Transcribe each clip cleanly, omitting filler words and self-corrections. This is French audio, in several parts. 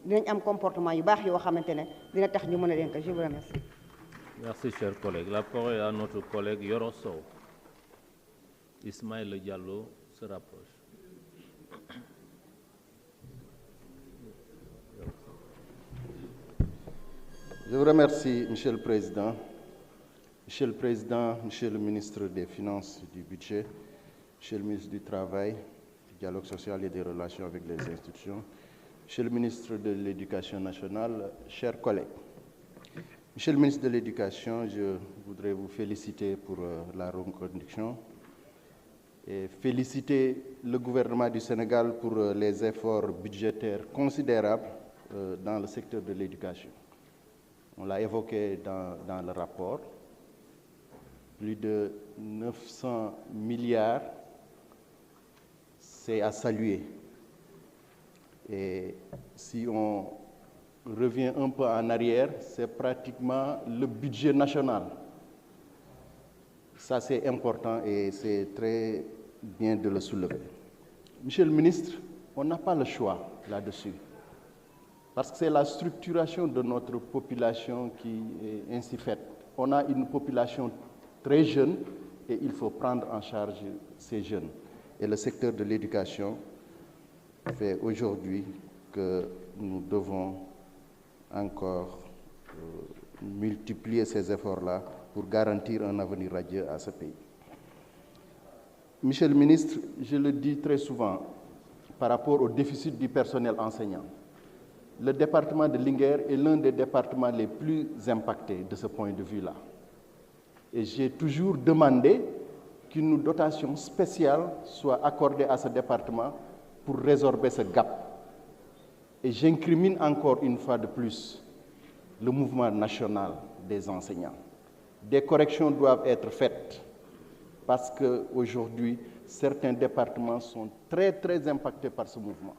dinañ am comportement yu baax yoo xamante ne dina tax ñu mën a dénk. Je vous remercie. Merci, cher collègue. La parole est à notre collègue Yoro Sow. Ismaël Diallo se rapproche. Je vous remercie, Monsieur le Président. Monsieur le Président, Monsieur le ministre des Finances et du Budget, Monsieur le ministre du Travail, du Dialogue social et des Relations avec les institutions, Monsieur le ministre de l'Éducation nationale, chers collègues. Monsieur le ministre de l'Éducation, je voudrais vous féliciter pour la reconduction et féliciter le gouvernement du Sénégal pour les efforts budgétaires considérables dans le secteur de l'éducation. On l'a évoqué dans le rapport, plus de 900 milliards, c'est à saluer. Et si on revient un peu en arrière, c'est pratiquement le budget national. Ça, c'est important et c'est très bien de le soulever. Monsieur le ministre, on n'a pas le choix là-dessus, parce que c'est la structuration de notre population qui est ainsi faite. On a une population très jeune et il faut prendre en charge ces jeunes. Et le secteur de l'éducation fait aujourd'hui que nous devons encore multiplier ces efforts-là pour garantir un avenir radieux à ce pays. Monsieur le ministre, je le dis très souvent par rapport au déficit du personnel enseignant. Le département de Linguère est l'un des départements les plus impactés de ce point de vue-là. Et j'ai toujours demandé qu'une dotation spéciale soit accordée à ce département pour résorber ce gap. Et j'incrimine encore une fois de plus le mouvement national des enseignants. Des corrections doivent être faites parce qu'aujourd'hui, certains départements sont très impactés par ce mouvement.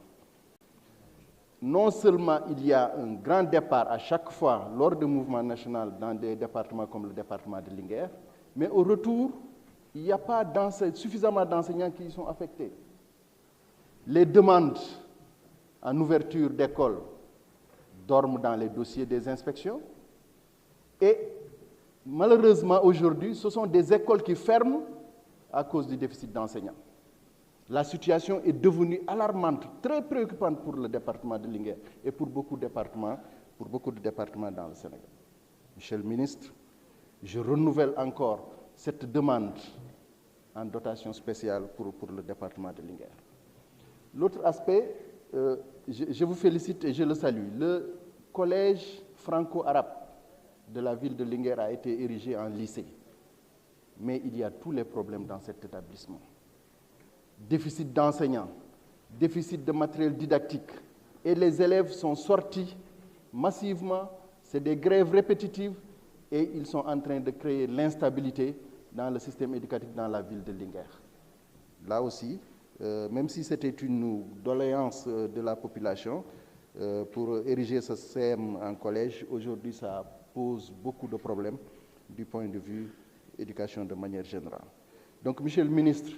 Non seulement il y a un grand départ à chaque fois lors du mouvement national dans des départements comme le département de Linguère, mais au retour, il n'y a pas suffisamment d'enseignants qui y sont affectés. Les demandes en ouverture d'école dorment dans les dossiers des inspections et malheureusement aujourd'hui, ce sont des écoles qui ferment à cause du déficit d'enseignants. La situation est devenue alarmante, très préoccupante pour le département de Linguère et pour beaucoup de départements dans le Sénégal. Monsieur le ministre, je renouvelle encore cette demande en dotation spéciale pour le département de Linguère. L'autre aspect, je vous félicite et je le salue. Le collège franco-arabe de la ville de Linguère a été érigé en lycée. Mais il y a tous les problèmes dans cet établissement. Déficit d'enseignants, déficit de matériel didactique. Et les élèves sont sortis massivement, c'est des grèves répétitives et ils sont en train de créer l'instabilité dans le système éducatif dans la ville de Linguère. Là aussi, même si c'était une doléance de la population pour ériger ce CM en collège, aujourd'hui ça pose beaucoup de problèmes du point de vue éducation de manière générale. Donc, Monsieur le ministre,